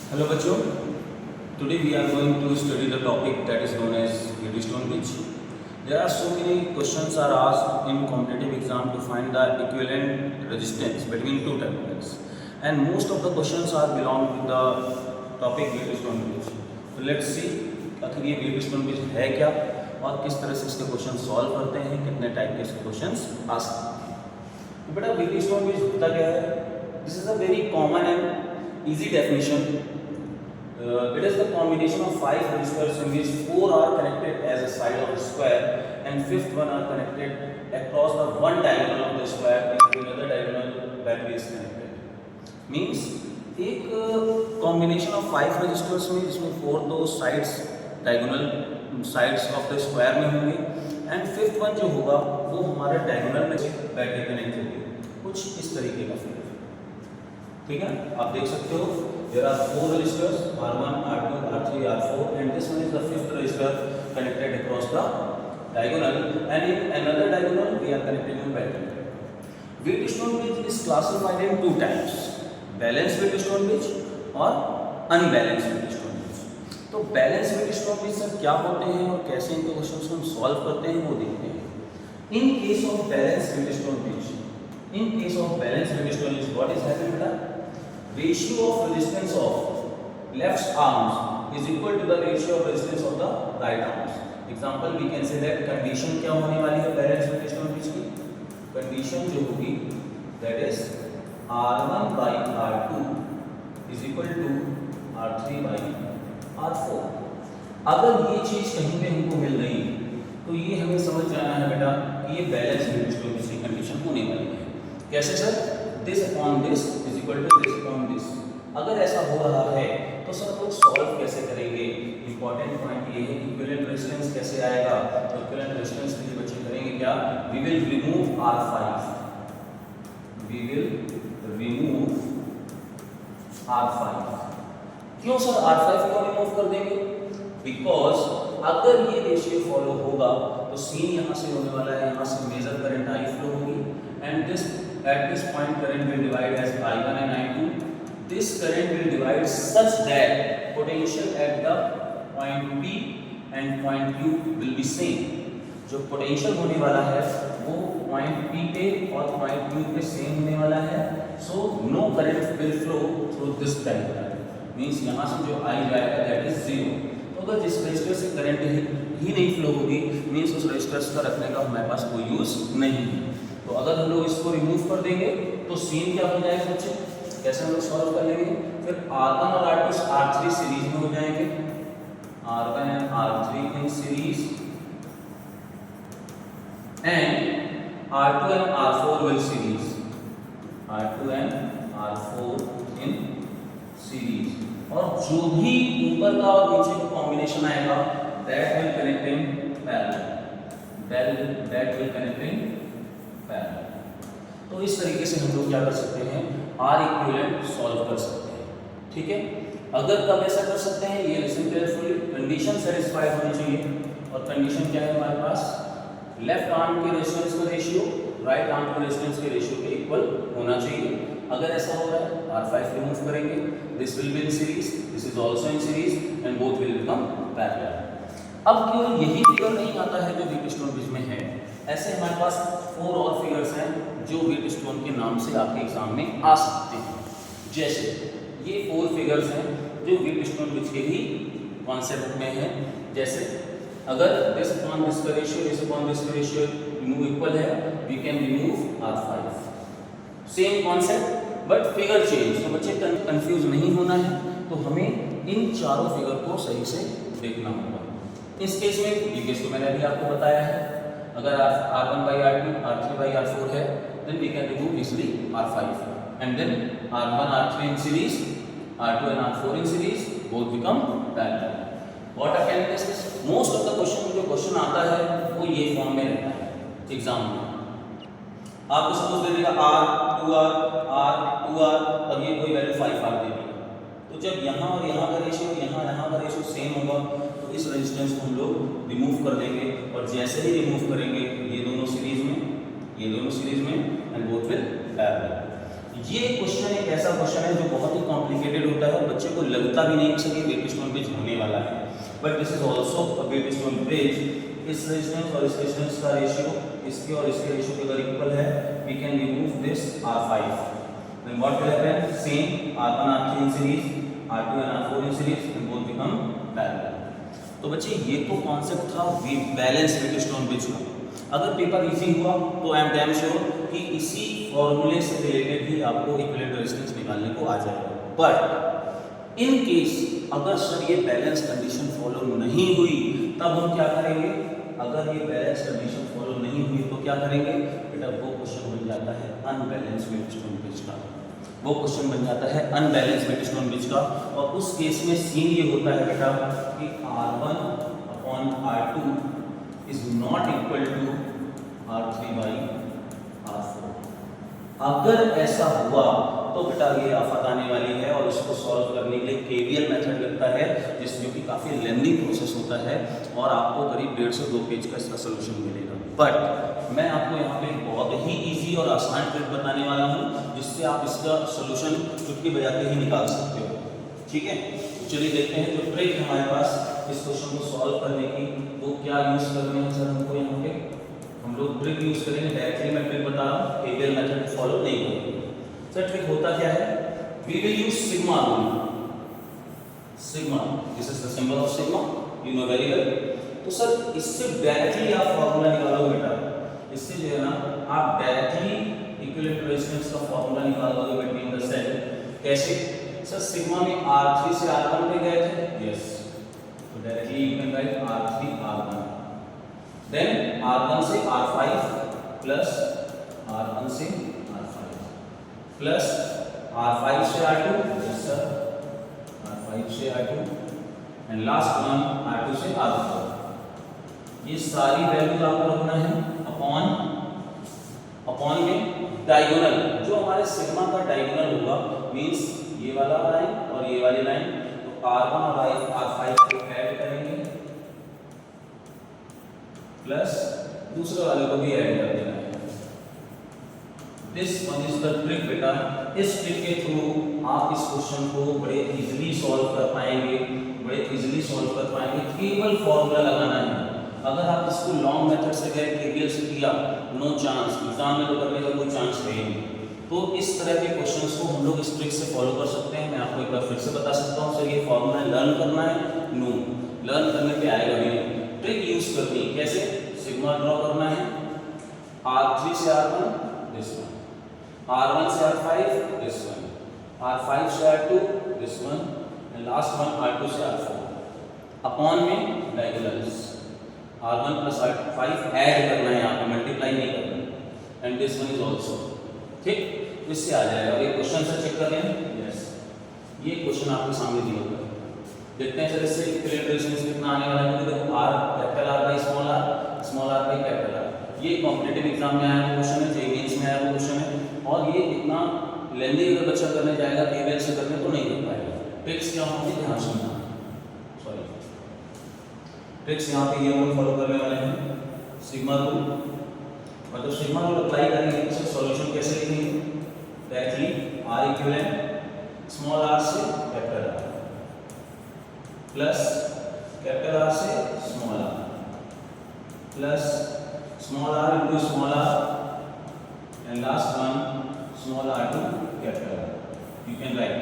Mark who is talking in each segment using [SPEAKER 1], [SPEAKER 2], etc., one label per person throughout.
[SPEAKER 1] Hello बच्चों, today we are going to study the topic that is known as Wheatstone bridge. There are so many questions are asked in competitive exam to find the equivalent resistance between two terminals, and most of the questions are belong to the topic Wheatstone bridge. So let's see आखिर ये Wheatstone bridge है क्या और किस तरह से इसके question solve करते हैं, कितने टाइप के इसके क्वेश्चंस आ सकते हैं। तो बेटा Wheatstone bridge होता क्या है? This is a very common and easy definition. It is the combination of 5 resistors in which 4 are connected as a side of a square and fifth one are connected across the one diagonal of the square and another diagonal that is connected. Means एक combination of 5 resistors में जिसमें 4 तो sides diagonal sides of the square में होंगे and fifth one जो होगा वो हमारे diagonal में बैटरी कनेक्ट होगी, कुछ इस तरीके का फिगर। ठीक है, आप देख सकते हो there are 4 resistors R1, R2, R3, R4 and this one is the fifth resistor connected across the diagonal and in another diagonal we are connecting a battery. Wheatstone bridge is classified in two types, balanced Wheatstone bridge और unbalanced Wheatstone bridge. तो balanced Wheatstone bridge sir क्या होते हैं और कैसे इनके questions हम solve करते हैं वो देखते हैं। In case of balanced Wheatstone bridge, in case of balanced Wheatstone bridge, what is happening बेटा? Ratio of resistance of left arms is equal to the ratio of resistance of the right arms. Example, we can say that condition क्या होने वाली है balance Wheatstone bridge की? Condition जो होगी that is R1 by R2 is equal to R3 by R4. अगर ये चीज कहीं पे हमको मिल रही है तो ये हमें समझ जाना है बेटा कि ये बैलेंस Wheatstone bridge की कंडीशन होने वाली है। कैसे sir? This upon this is equal to this upon this. अगर ऐसा हो रहा है तो सर लोग सॉल्व कैसे करेंगे? इंपॉर्टेंट पॉइंट ये है इक्विवेलेंट रेजिस्टेंस कैसे आएगा। तो इक्विवेलेंट रेजिस्टेंस के लिए बच्चे करेंगे क्या? We will remove R5, we will remove R5। क्यों सर R5 को रिमूव कर देंगे? बिकॉज अगर ये रेशियो फॉलो होगा तो सीन यहाँ से होने वाला है, यहाँ से मेजर करंट I फ्लो होगी and this at this point current will divide as I1 and I2. This current will divide such that potential at the point P and point Q will be same. जो potential होने वाला है वो point P पे और point Q पे same होने वाला है, so no current will flow through this diagonal. Means यहाँ से जो I जाएगा that is 0. तो अगर जिस रेजिस्टर से करंट ही नहीं फ्लो होगी मीन्स उस रेजिस्टर का रखने का हमारे पास कोई यूज नहीं है। तो अगर हम लोग इसको रिमूव कर देंगे तो सीन क्या हो जाएगा बच्चे? कैसे हम लोग सॉल्व कर लेंगे? फिर R1 और R2 R3 सीरीज में हो जाएंगे, R1 and R3 in series and R2 and R4 will series, R2 and R4 in series. और जो भी ऊपर का और नीचे का कॉम्बिनेशन आएगा that will connect in parallel, that will connect in parallel. तो इस तरीके से हम लोग क्या कर सकते हैं? आर इक्विवेलेंट सॉल्व कर सकते हैं। ठीक है, अगर कब ऐसा कर सकते हैं ये लिसन केयरफुली, कंडीशन सेटिस्फाइड होनी चाहिए और कंडीशन क्या है हमारे पास? लेफ्ट आर्म के रेजिस्टेंस का रेशियो राइट आर्म के रेजिस्टेंस के रेशियो के इक्वल होना चाहिए। अगर ऐसा हो रहा है R5 रिमूव करेंगे, this will be in series, this is also in series and both will become parallel. अब केवल यही फिगर नहीं आता है जो Wheatstone bridge में है, ऐसे हमारे पास 4 और फिगर्स हैं जो Wheatstone के नाम से आपके एग्जाम में आ सकते हैं। जैसे ये 4 फिगर्स हैं जो Wheatstone bridge के ही कॉन्सेप्ट में है। जैसे अगर दिस अपॉन दिस का रेशियो, दिस अपॉन दिस का रेशियो रिमूव इक्वल है, we can remove R5। Same concept but figure change. तो बच्चे कंफ्यूज नहीं होना है, तो हमें इन चारों फिगर को सही से देखना होगा। इस केस में ये केस तो मैंने अभी आपको बताया है, अगर R1 by R2 R3 by R4 है then we can remove easily R5 and then R1 R3 in series, R2 and R4 in series, both become parallel. What I can test is most of the question जो question आता है वो ये form में रहता है exam में। आपको सपोज दे देगा R 2R R 2R और ये कोई वैल्यू 5R दे देगा। तो जब यहाँ और यहाँ का रेशियो यहाँ का रेशियो सेम होगा तो इस रेजिस्टेंस को हम लोग रिमूव कर देंगे और जैसे ही रिमूव करेंगे ये दोनों सीरीज में एंड बोथ विल पैरेलल। ये क्वेश्चन एक ऐसा क्वेश्चन है जो बहुत ही कॉम्प्लिकेटेड होता है, बच्चे को लगता भी नहीं कि वेट स्टोन ब्रिज होने वाला है, but this is also a Wheatstone bridge. इस रेजिस्टेंस और इस रेजिस्टेंस का रेशियो इसके और इसके रेशियो के अगर इक्वल है, we can remove this R5, then what will happen, same R1 R3 in series, R2 and R4 in series, and both become parallel। तो बच्चे ये तो कॉन्सेप्ट था बैलेंस वेट स्टोन ब्रिज का। अगर पेपर इजी हुआ तो आई एम डैम श्योर कि इसी फॉर्मूले से रिलेटेड ही आपको इक्विवेलेंट रेजिस्टेंस निकालने को आ जाएगा। बट इन केस अगर सर ये बैलेंस कंडीशन फॉलो नहीं हुई, तब हम क्या करेंगे? अगर ये बैलेंस कंडीशन फॉलो नहीं हुई तो क्या करेंगे बेटा? वो क्वेश्चन बन जाता है अनबैलेंस वेट स्टोन ब्रिज का, वो क्वेश्चन बन जाता है अनबैलेंस वेट स्टोन ब्रिज का। और उस केस में सीन ये होता है बेटा कि R1 upon R2 is not equal to R3 by R4। अगर ऐसा हुआ तो बेटा ये आफत आने वाली है, और इसको सॉल्व करने के लिए केवीएल मेथड लगता है, जिसमें कि काफ़ी लेंदी प्रोसेस होता है, और आपको करीब 1.5 से 2 पेज का इसका सोल्यूशन मिलेगा। बट मैं आपको यहाँ पे बहुत ही इजी और आसान ट्रिक बताने वाला हूँ, जिससे आप इसका सोल्यूशन चुटकी बजाते ही निकाल सकते हो। ठीक है, चलिए देखते हैं जो ट्रिक है हमारे पास इस क्वेश्चन को सॉल्व करने की, वो क्या यूज़ करने हैं सर हमको। यहाँ पे हम लोग ट्रिक यूज़ करेंगे, डायरेक्टली मैं ट्रिक बता रहा हूँ, केवीएल मेथड फॉलो नहीं करेंगे। सर ट्रिक होता क्या है? We will use sigma rule. Sigma, this is the symbol of sigma, you know very well. तो सर इससे डायरेक्टली आप फॉर्मूला निकालोगे बेटा, इससे जो है ना आप डायरेक्टली इक्विवेलेंट रेजिस्टेंस का फॉर्मूला निकालोगे बिटवीन द सेल। कैसे? सर सिग्मा में R3 से R1 पे गए थे, यस, तो directly you can write R3 R1, then R1 से R5 प्लस R1 से प्लस R5 से R2, यस सर, R5 से R2, and last one R2 से R4। ये सारी वैल्यूज आपको रखना है अपॉन में डायगोनल, जो हमारे सिग्मा का डायगोनल होगा, मींस ये वाला लाइन और ये वाली लाइन, तो R1 और R5 को ऐड करेंगे, प्लस दूसरे वाले को भी ऐड कर देना है। This one is the trick बेटा। इस ट्रिक के थ्रू आप इस क्वेश्चन को बड़े इजीली सॉल्व कर पाएंगे, केवल फॉर्मूला लगाना है। अगर आप इसको लॉन्ग मेथड से गए, केवीएल से किया, नो चांस, एग्जाम में तो करने का कोई चांस है ही नहीं। तो इस तरह के क्वेश्चंस को हम लोग इस ट्रिक से फॉलो कर सकते हैं। मैं आपको एक बार फिर से बता सकता हूँ, सर ये फॉर्मूला लर्न करना है? नो, लर्न करने पे आएगा भी नहीं, ट्रिक यूज करनी है। कैसे? सिग्मा ड्रॉ करना है, R3 से R1 दिस वन, R1 से R5 दिस वन, R5 से R2 this one, and last one R2 से R4। अपॉन में diagonals, R1 plus R5 add करना है, यहाँ पे मल्टीप्लाई नहीं करना, and this one is also. ठीक, इससे आ जाएगा। ये क्वेश्चन से चेक कर लें, यस, ये क्वेश्चन आपके सामने दिया हुआ है। देखते हैं सर इससे इक्विवेलेंट रेजिस्टेंस कितना आने वाला है। देखो R capital R by small r by capital R, ये कॉम्पिटिटिव एग्जाम में आया हुआ क्वेश्चन है, जेईई मेंस में आया हुआ क्वेश्चन है, और ये इतना लेंदी अगर बच्चा करने जाएगा केवीएल से करने तो नहीं कर पाएगा। ट्रिक्स क्या होंगे ध्यान सुनना, सॉरी, ट्रिक्स यहाँ पे ये हम फॉलो करने वाले हैं, सिग्मा रूल। और जब सिग्मा रूल अप्लाई करेंगे तो सॉल्यूशन कैसे लिखेंगे? Directly R equivalent small r से capital R plus capital R से small r plus small r into small r and last one small r to capital R. You can write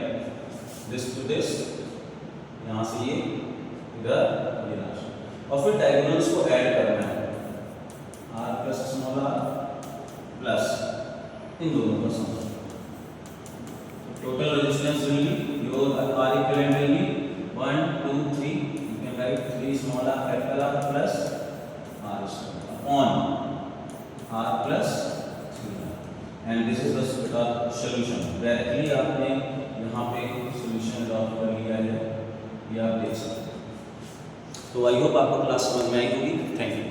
[SPEAKER 1] this to this, यहाँ से ये इधर ये राशि, और फिर डायगोनल्स को ऐड करना है, r plus small r plus इन दोनों का sum. Total resistance will be your r equivalent will be 1 2 3, you can write 3 small r capital R plus r upon r plus 3, and this is the solution। Directly आपने यहाँ पे solution drop कर लिया है, ये आप देख सकते हैं। तो आई होप आपको क्लास समझ में आई होगी। Thank you.